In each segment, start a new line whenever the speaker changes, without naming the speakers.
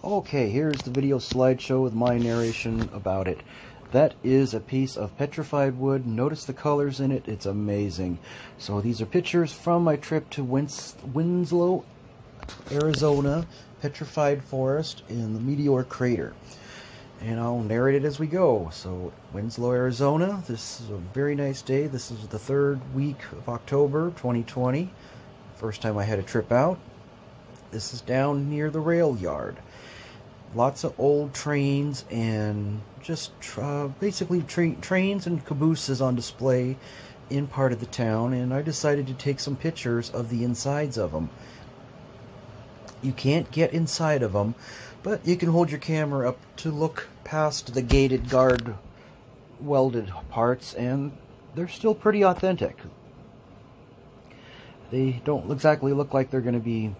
Okay, here's the video slideshow with my narration about it. That is a piece of petrified wood. Notice the colors in it. It's amazing. So these are pictures from my trip to Winslow, Arizona, Petrified Forest in the Meteor Crater. And I'll narrate it as we go. So, Winslow, Arizona. This is a very nice day. This is the third week of October 2020. First time I had a trip out. This is down near the rail yard. Lots of old trains and just basically trains and cabooses on display in part of the town, and I decided to take some pictures of the insides of them. You can't get inside of them, but you can hold your camera up to look past the gated guard welded parts, and they're still pretty authentic. They don't exactly look like they're going to be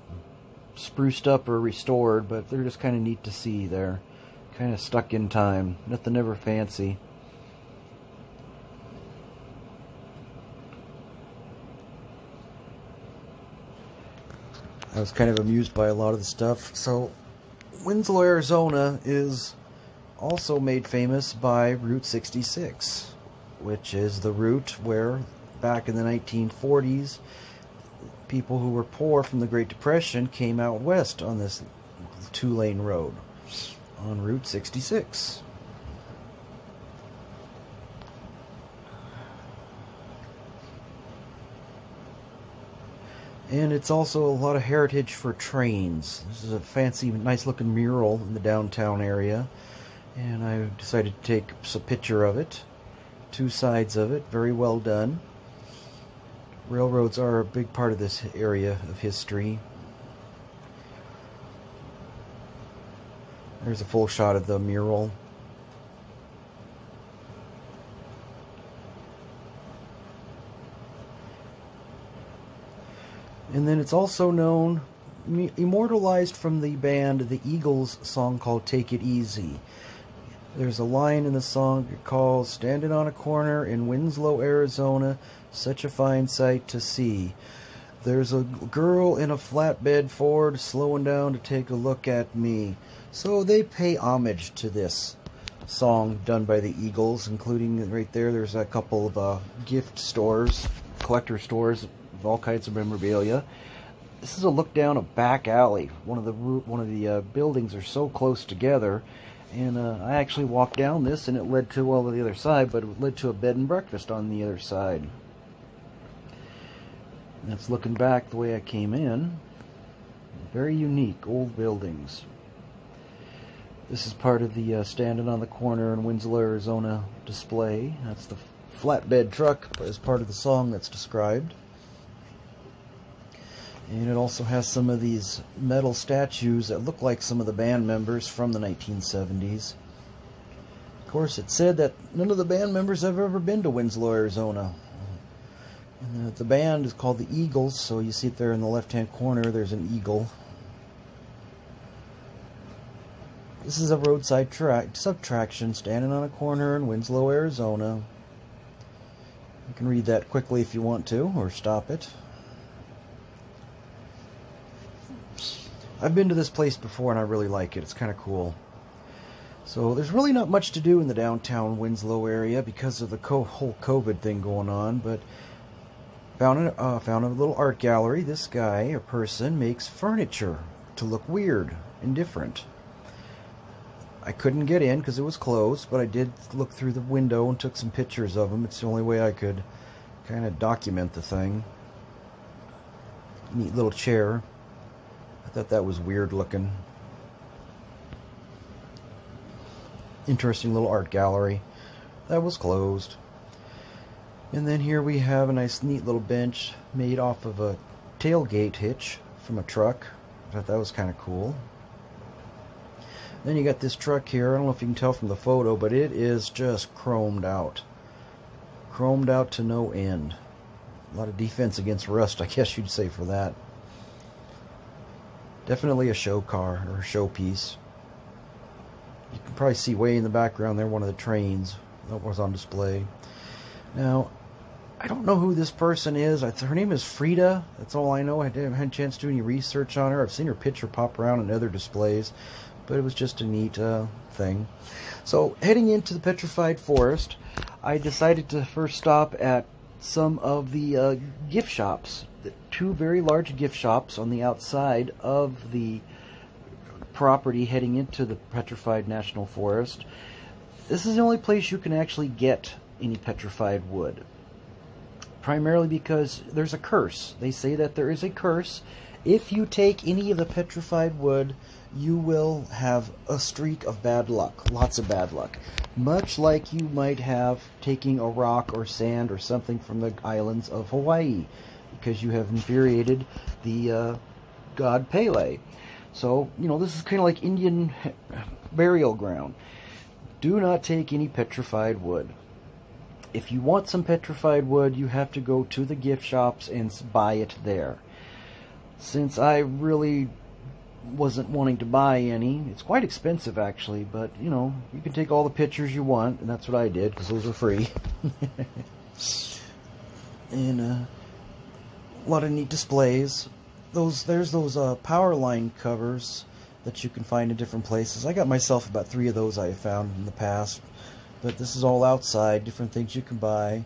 spruced up or restored, but they're just kind of neat to see. They're kind of stuck in time. Nothing ever fancy. I was kind of amused by a lot of the stuff. So, Winslow, Arizona is also made famous by Route 66, which is the route where, back in the 1940s, people who were poor from the Great Depression came out west on this two-lane road on Route 66. And it's also a lot of heritage for trains. This is a fancy, nice-looking mural in the downtown area, and I decided to take a picture of it. Two sides of it, very well done. Railroads are a big part of this area of history. There's a full shot of the mural. And then it's also known, immortalized from the band The Eagles song called Take It Easy. There's a line in the song called "Standing on a corner in Winslow, Arizona, such a fine sight to see. There's a girl in a flatbed Ford slowing down to take a look at me." So they pay homage to this song done by the Eagles, including right there, there's a couple of gift stores, collector stores of all kinds of memorabilia. This is a look down a back alley. One of the buildings are so close together. And I actually walked down this, and it led to, well, the other side, but it led to a bed and breakfast on the other side. And that's looking back the way I came in. Very unique, old buildings. This is part of the Standing on the Corner in Winslow, Arizona display. That's the flatbed truck as part of the song that's described. And it also has some of these metal statues that look like some of the band members from the 1970s. Of course, it said that none of the band members have ever been to Winslow, Arizona. And the band is called the Eagles, so you see it there in the left-hand corner, there's an eagle. This is a roadside subtraction, standing on a corner in Winslow, Arizona. You can read that quickly if you want to, or stop it. I've been to this place before and I really like it. It's kind of cool. So there's really not much to do in the downtown Winslow area because of the whole COVID thing going on, but found a little art gallery. This guy, or person, makes furniture to look weird and different. I couldn't get in because it was closed, but I did look through the window and took some pictures of them. It's the only way I could kind of document the thing. Neat little chair. I thought that was weird looking. Interesting little art gallery. That was closed. And then here we have a nice neat little bench made off of a tailgate hitch from a truck. I thought that was kind of cool. Then you got this truck here. I don't know if you can tell from the photo, but it is just chromed out. Chromed out to no end. A lot of defense against rust, I guess you'd say, for that. Definitely a show car, or a showpiece. You can probably see way in the background there one of the trains that was on display. Now, I don't know who this person is. Her name is Frida. That's all I know. I haven't had a chance to do any research on her. I've seen her picture pop around in other displays, but it was just a neat thing. So heading into the Petrified Forest, I decided to first stop at some of the gift shops. Two very large gift shops on the outside of the property heading into the Petrified National Forest. This is the only place you can actually get any petrified wood. Primarily because there's a curse. They say that there is a curse. If you take any of the petrified wood, you will have a streak of bad luck. Lots of bad luck. Much like you might have taking a rock or sand or something from the islands of Hawaii, because you have infuriated the god Pele. So, you know, this is kind of like Indian burial ground. Do not take any petrified wood. If you want some petrified wood, you have to go to the gift shops and buy it there. Since I really wasn't wanting to buy any, it's quite expensive actually, but you know, you can take all the pictures you want, and that's what I did because those are free. And a lot of neat displays. There's those power line covers that you can find in different places. I got myself about 3 of those I found in the past. But this is all outside, different things you can buy.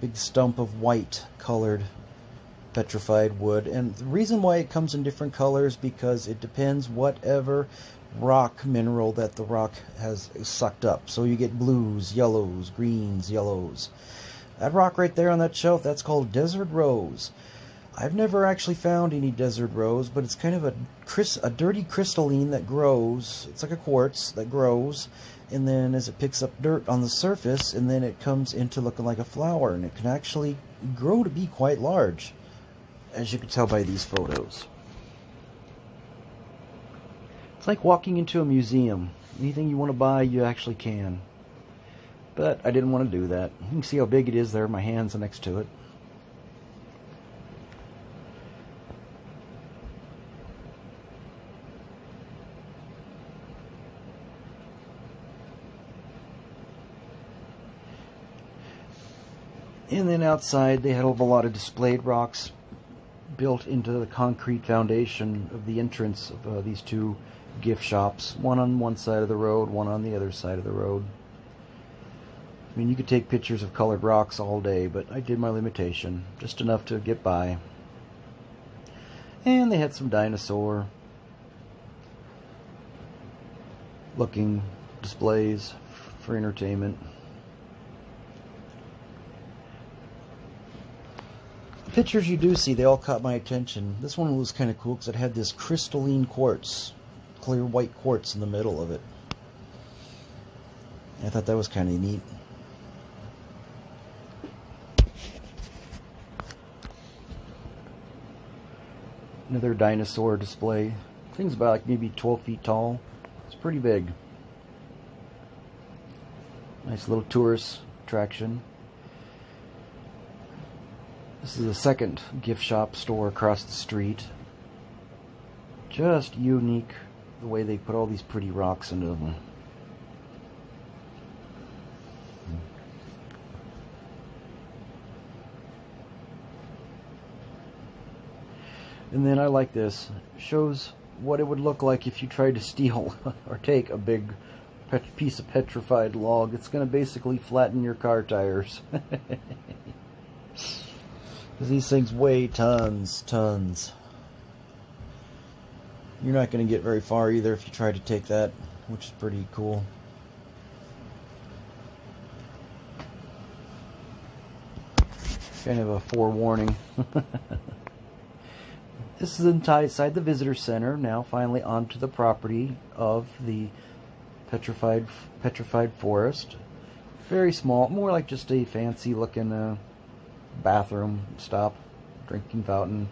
Big stump of white colored petrified wood. And the reason why it comes in different colors, because it depends whatever rock mineral that the rock has sucked up. So you get blues, yellows, greens, yellows. That rock right there on that shelf, that's called desert rose. I've never actually found any desert rose, but it's kind of a dirty crystalline that grows. It's like a quartz that grows, and then as it picks up dirt on the surface, and then it comes into looking like a flower, and it can actually grow to be quite large, as you can tell by these photos. It's like walking into a museum. Anything you want to buy, you actually can. But I didn't want to do that. You can see how big it is there. My hands are next to it. And then outside they had a lot of displayed rocks built into the concrete foundation of the entrance of these 2 gift shops. One on one side of the road, one on the other side of the road. I mean, you could take pictures of colored rocks all day, but I did my limitation. Just enough to get by. And they had some dinosaur looking displays for entertainment. Pictures you do see, they all caught my attention. This one was kind of cool because it had this crystalline quartz, clear white quartz in the middle of it. I thought that was kind of neat. Another dinosaur display. Thing's about like maybe 12 feet tall. It's pretty big. Nice little tourist attraction. This is the second gift shop store across the street. Just unique the way they put all these pretty rocks into them. And then I like this. Shows what it would look like if you tried to steal or take a big piece of petrified log. It's going to basically flatten your car tires. These things weigh tons. You're not going to get very far either if you try to take that, which is pretty cool. Kind of a forewarning. This is inside the visitor center, now finally onto the property of the Petrified Forest. Very small, more like just a fancy looking bathroom stop, drinking fountain.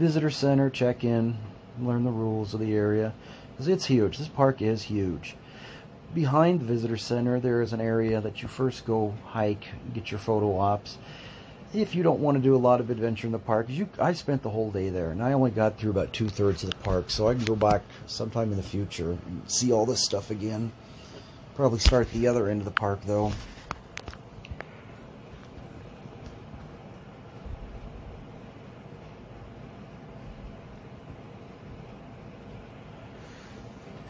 Visitor center, check in, learn the rules of the area. Because it's huge. This park is huge. Behind the visitor center there is an area that you first go hike, get your photo ops. If you don't want to do a lot of adventure in the park, I spent the whole day there, and I only got through about 2/3 of the park, so I can go back sometime in the future and see all this stuff again. Probably start at the other end of the park, though.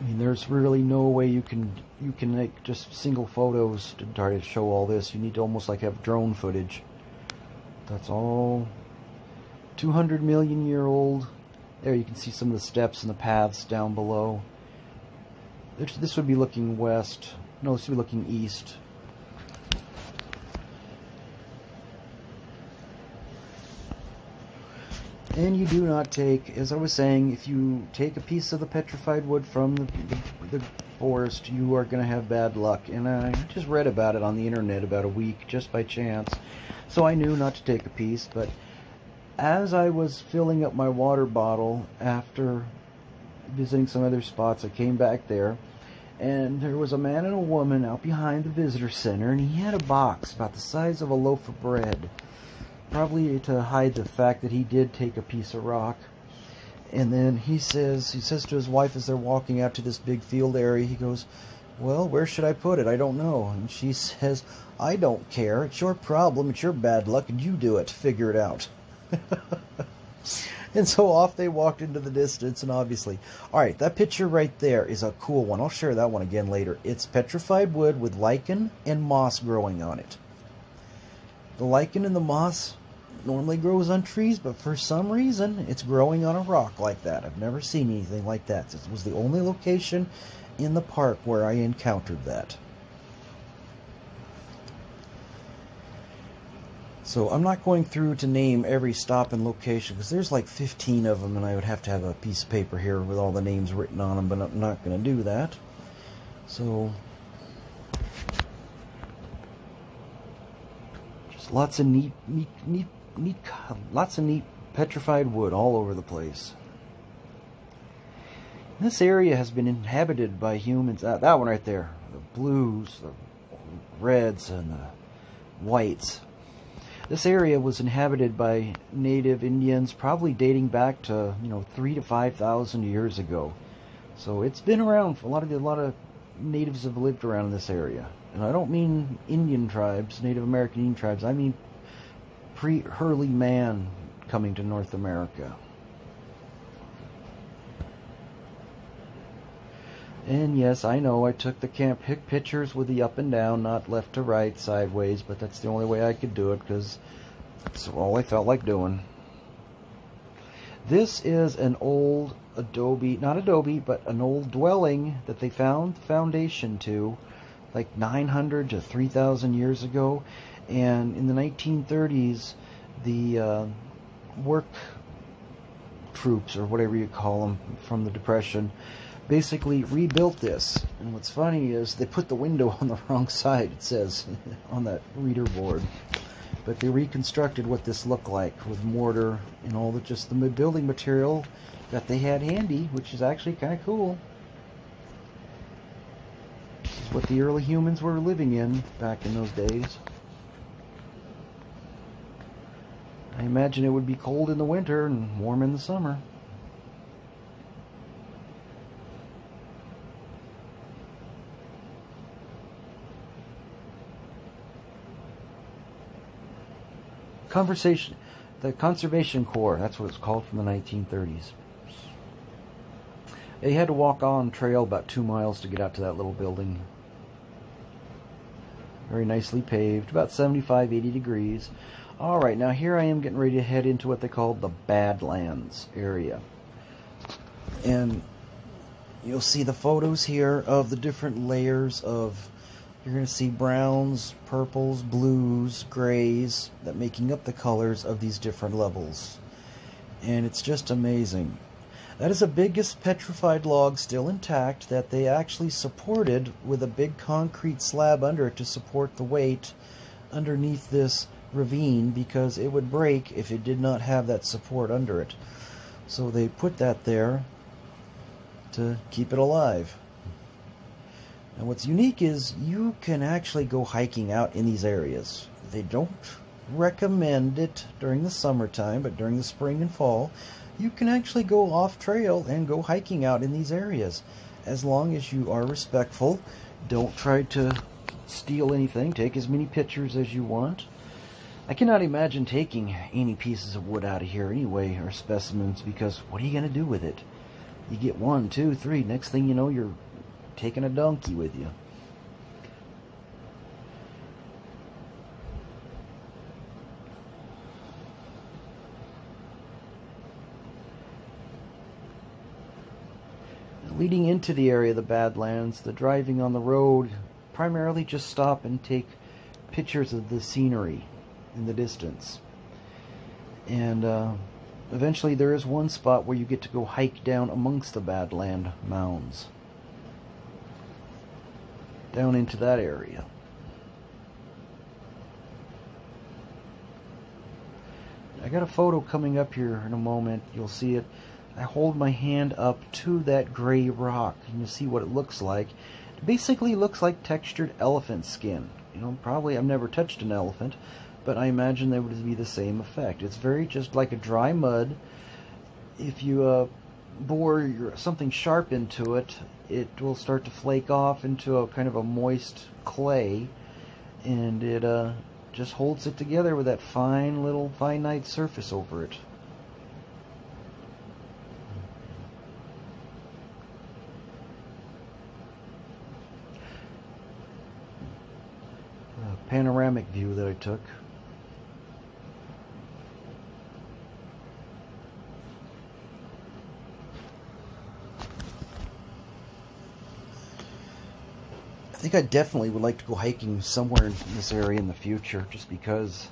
I mean, there's really no way you can make just single photos to try to show all this. You need to almost like have drone footage. That's all 200 million year old. There you can see some of the steps and the paths down below. This would be looking west. No, this would be looking east. And you do not take, as I was saying, if you take a piece of the petrified wood from the forest, you are going to have bad luck. And I just read about it on the internet about a week, just by chance. So I knew not to take a piece, but as I was filling up my water bottle after visiting some other spots, I came back there, and there was a man and a woman out behind the visitor center, and he had a box about the size of a loaf of bread. Probably to hide the fact that he did take a piece of rock. And then he says to his wife as they're walking out to this big field area, he goes, "Well, where should I put it? I don't know." And she says, "I don't care. It's your problem. It's your bad luck, and you do it. Figure it out." And so off they walked into the distance, and obviously, alright, that picture right there is a cool one. I'll share that one again later. It's petrified wood with lichen and moss growing on it. The lichen and the moss normally grows on trees, but for some reason it's growing on a rock like that. I've never seen anything like that. It was the only location in the park where I encountered that. So I'm not going through to name every stop and location, because there's like 15 of them, and I would have to have a piece of paper here with all the names written on them, but I'm not going to do that. So lots of neat petrified wood all over the place. This area has been inhabited by humans. That one right there, the blues, the reds, and the whites. This area was inhabited by native Indians, probably dating back to 3,000 to 5,000 years ago. So it's been around for a lot of natives have lived around in this area. And I don't mean Indian tribes, Native American Indian tribes. I mean pre-Hurley man coming to North America. And yes, I know I took the camp pictures with the up and down, not left to right, sideways, but that's the only way I could do it, because that's all I felt like doing. This is an old not adobe, but an old dwelling that they found the foundation to, like 900 to 3,000 years ago. And in the 1930s, the work troops, or whatever you call them, from the Depression, basically rebuilt this. And what's funny is they put the window on the wrong side, it says on that reader board. But they reconstructed what this looked like with mortar and all just the building material that they had handy, which is actually kind of cool. This is what the early humans were living in back in those days. I imagine it would be cold in the winter and warm in the summer. The Conservation Corps, that's what it's called, from the 1930s. They had to walk on trail about 2 miles to get out to that little building. Very nicely paved, about 75, 80 degrees. Alright, now here I am getting ready to head into what they call the Badlands area. And you'll see the photos here of the different layers of, you're going to see browns, purples, blues, grays, that making up the colors of these different levels. And it's just amazing. That is the biggest petrified log still intact that they actually supported with a big concrete slab under it to support the weight underneath this ravine, because it would break if it did not have that support under it. So they put that there to keep it alive. And what's unique is you can actually go hiking out in these areas. They don't recommend it during the summertime, but during the spring and fall, you can actually go off trail and go hiking out in these areas. As long as you are respectful, don't try to steal anything, take as many pictures as you want. I cannot imagine taking any pieces of wood out of here anyway, or specimens, because what are you going to do with it? You get 1, 2, 3. Next thing you know, you're taking a donkey with you. Leading into the area of the Badlands, the driving on the road, primarily just stop and take pictures of the scenery in the distance. And eventually there is one spot where you get to go hike down amongst the Badland mounds. Down into that area. I got a photo coming up here in a moment. You'll see it. I hold my hand up to that gray rock and you'll see what it looks like. It basically looks like textured elephant skin. You know, probably I've never touched an elephant, but I imagine that would be the same effect. It's very just like a dry mud. If you bore something sharp into it, it will start to flake off into a kind of a moist clay, and it just holds it together with that fine little finite surface over it. Panoramic view that I took. I think I definitely would like to go hiking somewhere in this area in the future, just because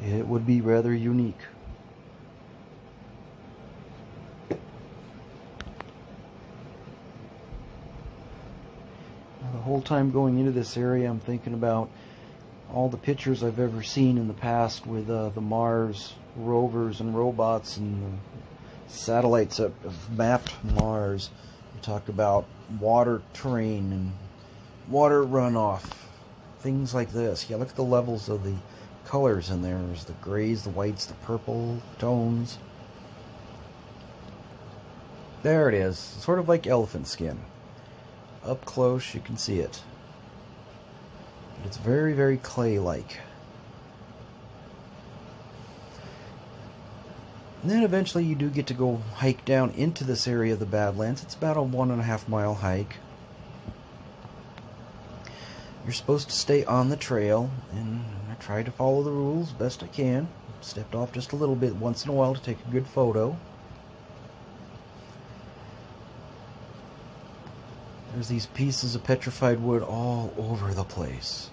it would be rather unique. The whole time going into this area, I'm thinking about all the pictures I've ever seen in the past with the Mars rovers and robots and the satellites that have mapped Mars. We talk about water terrain and water runoff, things like this. Yeah, look at the levels of the colors in there. There's the grays, the whites, the purple tones. There it is, sort of like elephant skin. Up close you can see it. But it's very, very clay-like. And then eventually you do get to go hike down into this area of the Badlands. It's about a 1.5 mile hike. You're supposed to stay on the trail, and I try to follow the rules best I can. Stepped off just a little bit once in a while to take a good photo. There's these pieces of petrified wood all over the place.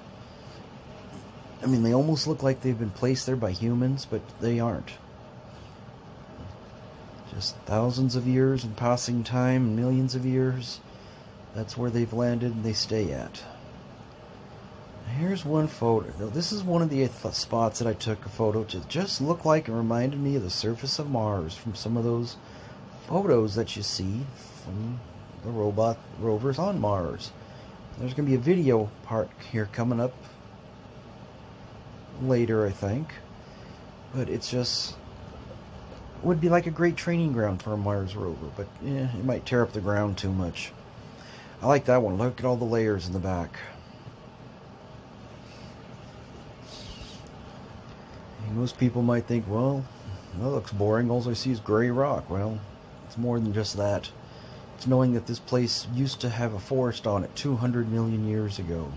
I mean, they almost look like they've been placed there by humans, but they aren't. Just thousands of years and passing time, millions of years. That's where they've landed and they stay at. Here's one photo. Now, this is one of the spots that I took a photo to just look like and reminded me of the surface of Mars from some of those photos that you see from the robot rovers on Mars. There's going to be a video part here coming up later, I think. But it's just would be like a great training ground for a Mars rover, but it might tear up the ground too much. I like that one. Look at all the layers in the back. Most people might think, well, that looks boring. All I see is gray rock. Well, it's more than just that. It's knowing that this place used to have a forest on it 200 million years ago.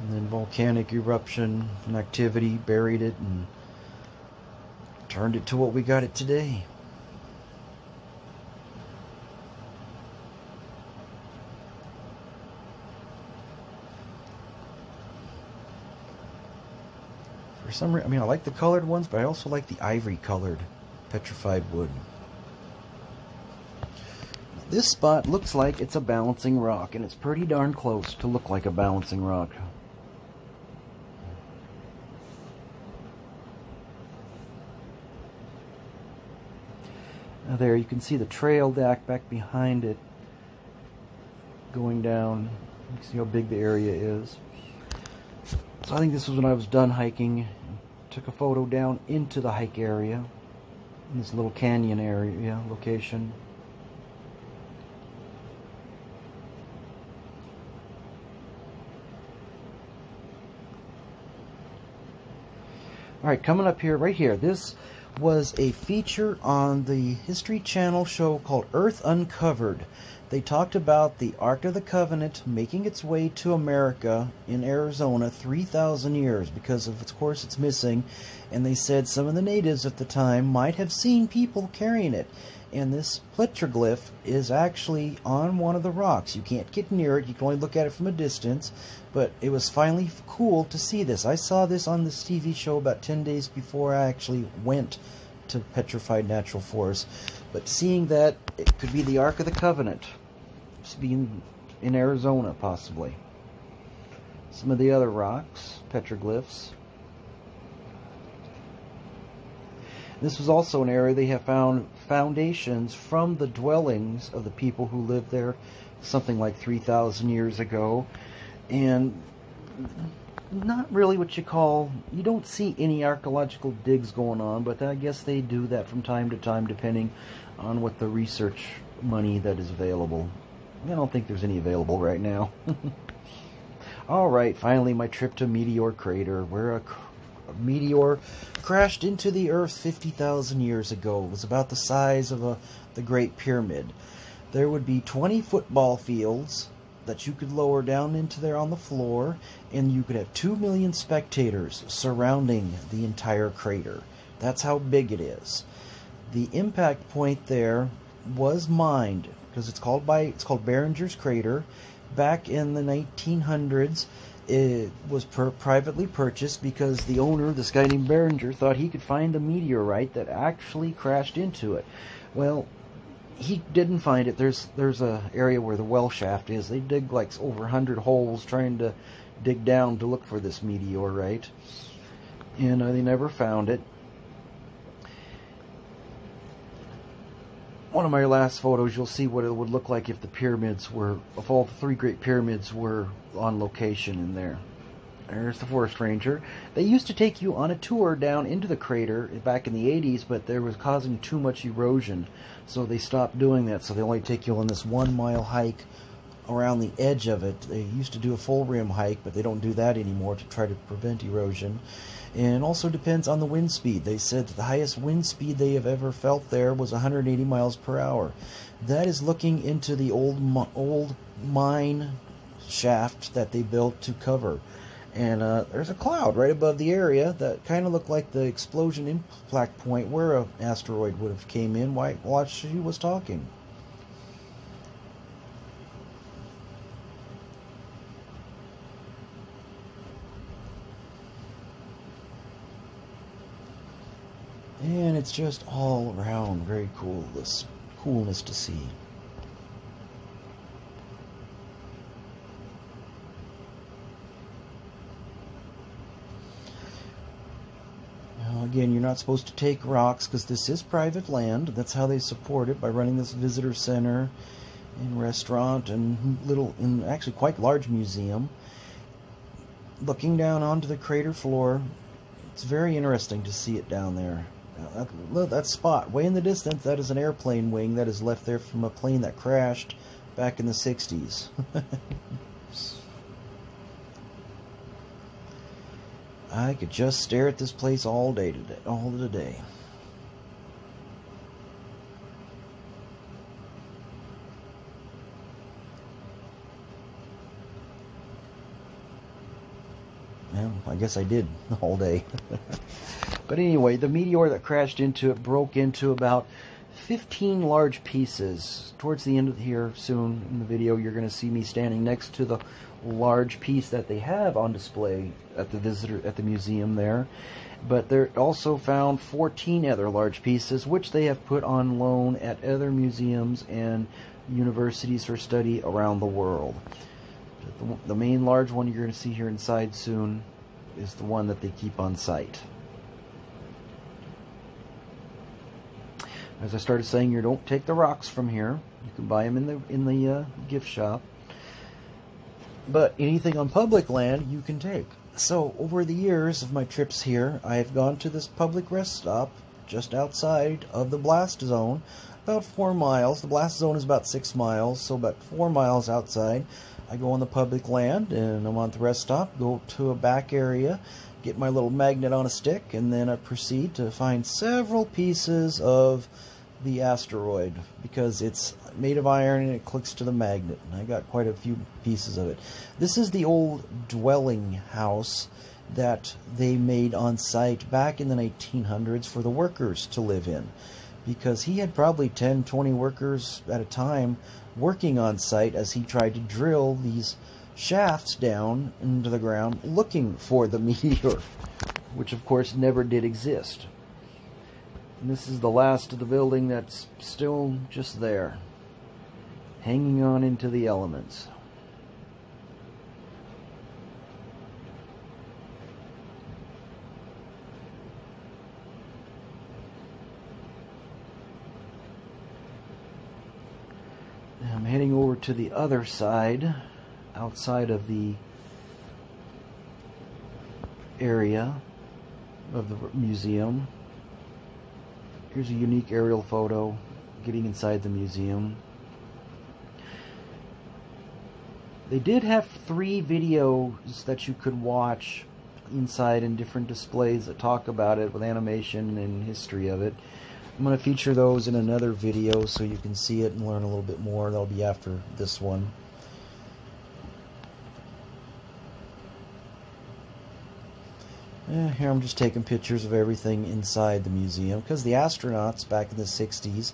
And then volcanic eruption and activity buried it and turned it to what we got it today. For some reason, I mean, I like the colored ones, but I also like the ivory colored petrified wood. This spot looks like it's a balancing rock, and it's pretty darn close to look like a balancing rock. Now there, you can see the trail back behind it going down. You can see how big the area is. So I think this was when I was done hiking. Took a photo down into the hike area, in this little canyon area location. Alright, coming up here, right here, this was a feature on the History Channel show called Earth Uncovered. They talked about the Ark of the Covenant making its way to America in Arizona 3,000 years because of course it's missing, and they said some of the natives at the time might have seen people carrying it. And this petroglyph is actually on one of the rocks. You can't get near it, you can only look at it from a distance, but it was finally cool to see this. I saw this on this TV show about 10 days before I actually went to Petrified Natural Forest. But seeing that it could be the Ark of the Covenant, being in Arizona possibly. Some of the other rocks, petroglyphs. This was also an area they have found foundations from the dwellings of the people who lived there something like 3,000 years ago. And not really what you call, you don't see any archaeological digs going on, but I guess they do that from time to time depending on what the research money that is available. I don't think there's any available right now. Alright, finally my trip to Meteor Crater, where a meteor crashed into the Earth 50,000 years ago. It was about the size of the Great Pyramid. There would be 20 football fields that you could lower down into there on the floor, and you could have 2 million spectators surrounding the entire crater. That's how big it is. The impact point there was mined because it's called Behringer's Crater. Back in the 1900s, it was privately purchased because the owner, this guy named Behringer, thought he could find the meteorite that actually crashed into it. Well, he didn't find it. There's a area where the well shaft is. They dig like over 100 holes trying to dig down to look for this meteorite, and they never found it. One of my last photos, you'll see what it would look like if the pyramids were, if all the 3 great pyramids were on location in there. There's the forest ranger. They used to take you on a tour down into the crater back in the 80s, but there was causing too much erosion, so they stopped doing that. So they only take you on this 1-mile hike around the edge of it. They used to do a full rim hike, but they don't do that anymore to try to prevent erosion. And also depends on the wind speed. They said that the highest wind speed they have ever felt there was 180 miles per hour. That is looking into the old mine shaft that they built to cover. And there's a cloud right above the area that kind of looked like the explosion impact point where an asteroid would have came in while she was talking. And it's just all around very cool, this coolness to see. Now again, you're not supposed to take rocks because this is private land. That's how they support it, by running this visitor center and restaurant and actually quite large museum. Looking down onto the crater floor, it's very interesting to see it down there. Look, that spot way in the distance, that is an airplane wing that is left there from a plane that crashed back in the 60s. I could just stare at this place all day today, all of the day. Well, I guess I did all day. But anyway, the meteor that crashed into it broke into about 15 large pieces. Towards the end of here, soon in the video, you're going to see me standing next to the large piece that they have on display at the museum there. But they also found 14 other large pieces, which they have put on loan at other museums and universities for study around the world. The main large one you're going to see here inside soon is the one that they keep on site. As I started saying, you don't take the rocks from here. You can buy them in the gift shop. But anything on public land you can take. So over the years of my trips here, I have gone to this public rest stop just outside of the blast zone, about 4 miles. The blast zone is about 6 miles, so about 4 miles outside. I go on the public land and I'm on the rest stop, go to a back area, get my little magnet on a stick, and then I proceed to find several pieces of the asteroid because it's made of iron and it clicks to the magnet. And I got quite a few pieces of it. This is the old dwelling house that they made on site back in the 1900s for the workers to live in, because he had probably 10-20 workers at a time working on site as he tried to drill these shafts down into the ground looking for the meteor, which of course never did exist. And this is the last of the building that's still just there, hanging on into the elements. I'm heading over to the other side, outside of the area of the museum. Here's a unique aerial photo getting inside the museum. They did have 3 videos that you could watch inside in different displays that talk about it with animation and history of it. I'm going to feature those in another video so you can see it and learn a little bit more. That'll be after this one. Here I'm just taking pictures of everything inside the museum because the astronauts back in the 60s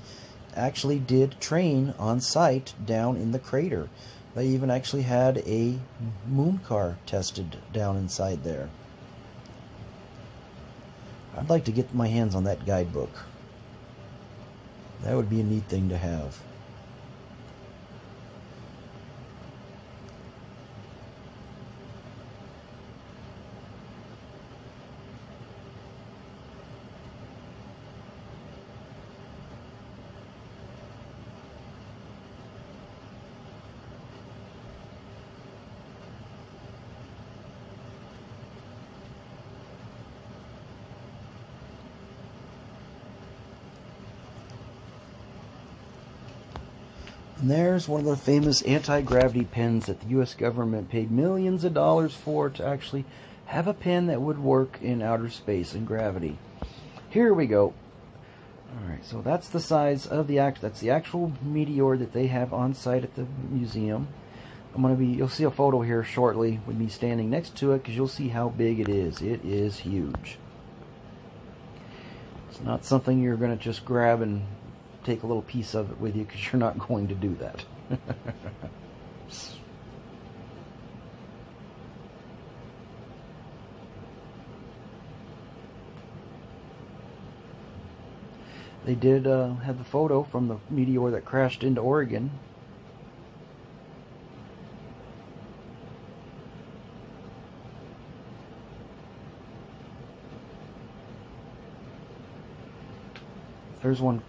actually did train on site down in the crater. They even actually had a moon car tested down inside there. I'd like to get my hands on that guidebook. That would be a neat thing to have. And there's one of the famous anti-gravity pens that the U.S. government paid millions of dollars for to actually have a pen that would work in outer space and gravity. Here we go. Alright, so that's the size of that's the actual meteor that they have on site at the museum. You'll see a photo here shortly with me standing next to it because you'll see how big it is. It is huge. It's not something you're going to just grab and take a little piece of it with you, because you're not going to do that. They did have the photo from the meteor that crashed into Oregon. There's one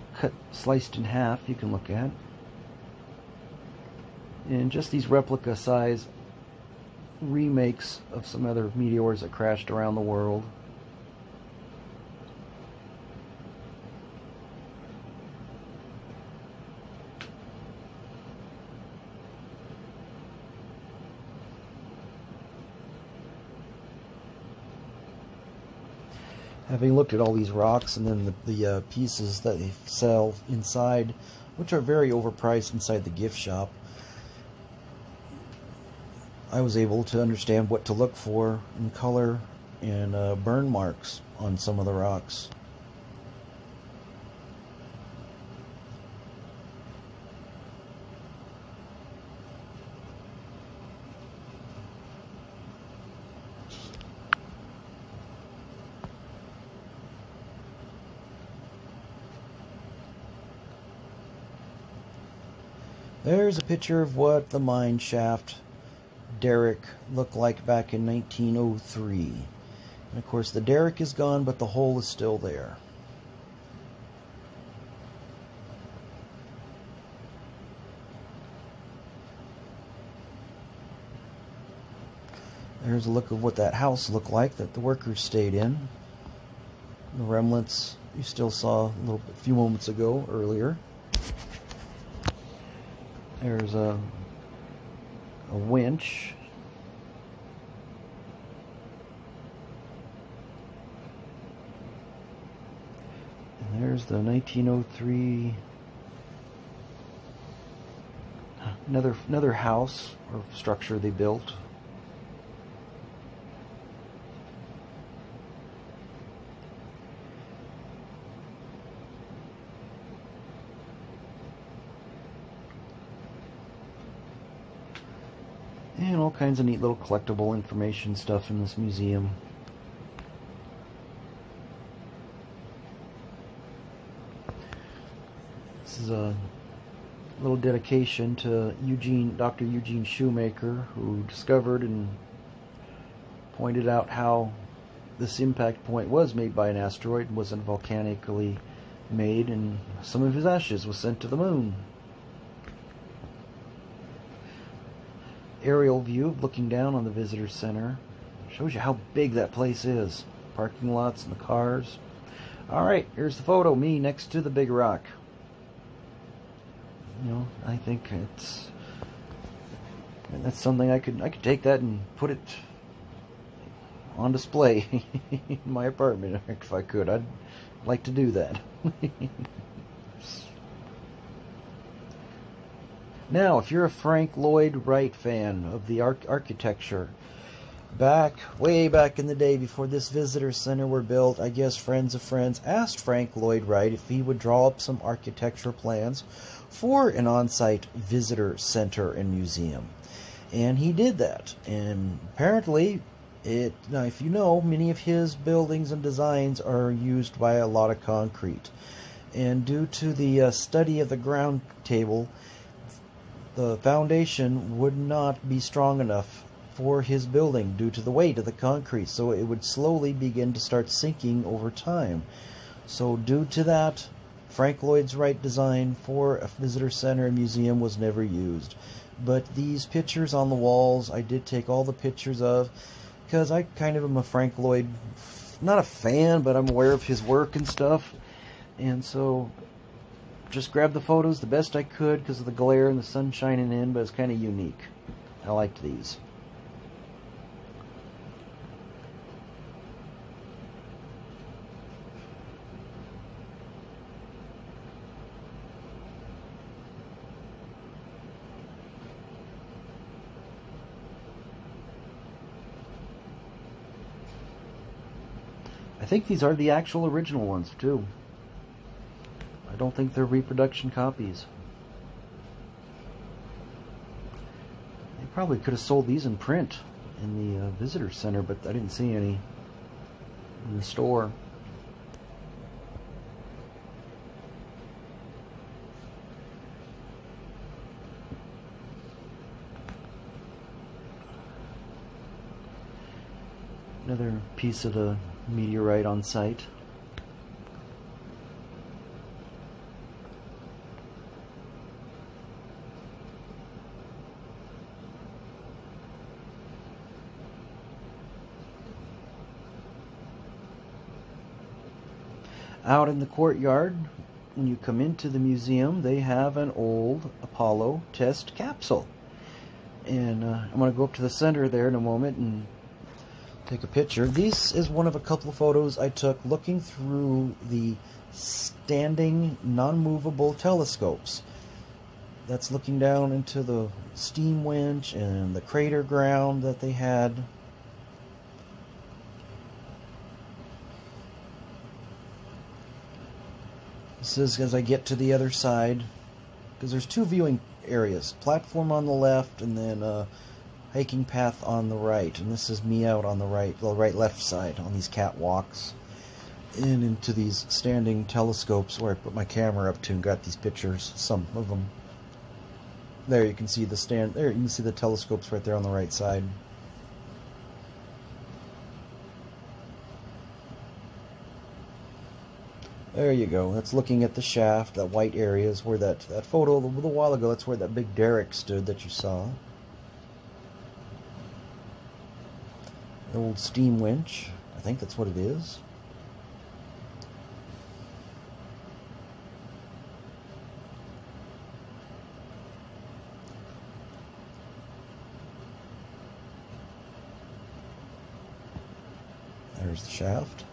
sliced in half you can look at. And just these replica size remakes of some other meteors that crashed around the world. Having looked at all these rocks and then the pieces that they sell inside, which are very overpriced inside the gift shop, I was able to understand what to look for in color and burn marks on some of the rocks. There's a picture of what the mine shaft derrick looked like back in 1903. And of course the derrick is gone, but the hole is still there. There's a look of what that house looked like that the workers stayed in. The remnants you still saw a few moments ago earlier. There's a a winch. And there's the 1903 another house or structure they built. And all kinds of neat little collectible information stuff in this museum. This is a little dedication to Dr. Eugene Shoemaker, who discovered and pointed out how this impact point was made by an asteroid and wasn't volcanically made, and some of his ashes was sent to the moon. Aerial view looking down on the visitor center shows you how big that place is. Parking lots and the cars. Alright, here's the photo, me next to the big rock. You know, I think that's something I could take that and put it on display in my apartment if I could. I'd like to do that. Now, if you're a Frank Lloyd Wright fan of the architecture, way back in the day before this visitor center were built, I guess friends of friends asked Frank Lloyd Wright if he would draw up some architectural plans for an on-site visitor center and museum. And he did that. And apparently, now if you know, many of his buildings and designs are used by a lot of concrete. And due to the study of the ground table, the foundation would not be strong enough for his building due to the weight of the concrete, so it would slowly begin to start sinking over time. So due to that, Frank Lloyd Wright's design for a visitor center and museum was never used. But these pictures on the walls, I did take all the pictures of, because I kind of am a Frank Lloyd, not a fan, but I'm aware of his work and stuff. And so just grabbed the photos the best I could because of the glare and the sun shining in, but it's kind of unique. I liked these. I think these are the actual original ones too. I don't think they're reproduction copies. They probably could have sold these in print in the visitor center, but I didn't see any in the store. Another piece of the meteorite on site. Out in the courtyard, when you come into the museum, they have an old Apollo test capsule. And I'm going to go up to the center there in a moment and take a picture. This is one of a couple of photos I took looking through the standing, non-movable telescopes. That's looking down into the steam winch and the crater ground that they had. This is as I get to the other side, because there's two viewing areas, platform on the left and then hiking path on the right. And this is me out on the right left side on these catwalks and into these standing telescopes where I put my camera up to and got these pictures, some of them. There you can see the there you can see the telescopes right there on the right side. There you go. That's looking at the shaft, that white area is where that photo a little while ago, that's where that big derrick stood that you saw. The old steam winch. I think that's what it is. There's the shaft.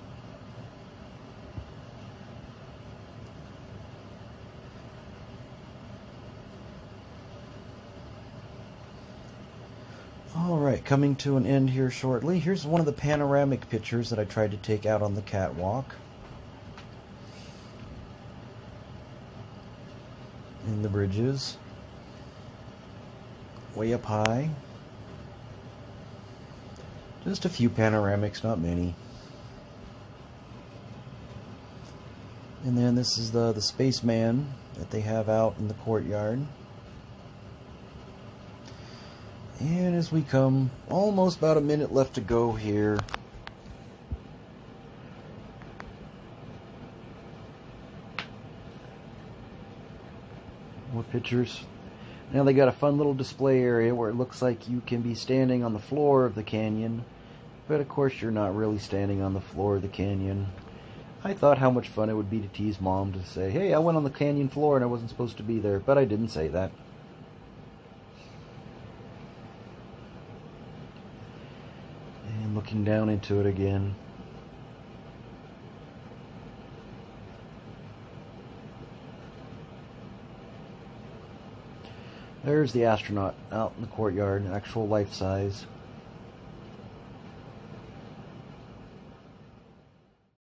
Alright, coming to an end here shortly. Here's one of the panoramic pictures that I tried to take out on the catwalk. In the bridges. Way up high. Just a few panoramics, not many. And then this is the spaceman that they have out in the courtyard. And as we come, almost about a minute left to go here. More pictures. Now they got a fun little display area where it looks like you can be standing on the floor of the canyon. But of course you're not really standing on the floor of the canyon. I thought how much fun it would be to tease Mom to say, hey, I went on the canyon floor and I wasn't supposed to be there. But I didn't say that. And looking down into it again. There's the astronaut out in the courtyard, actual life size.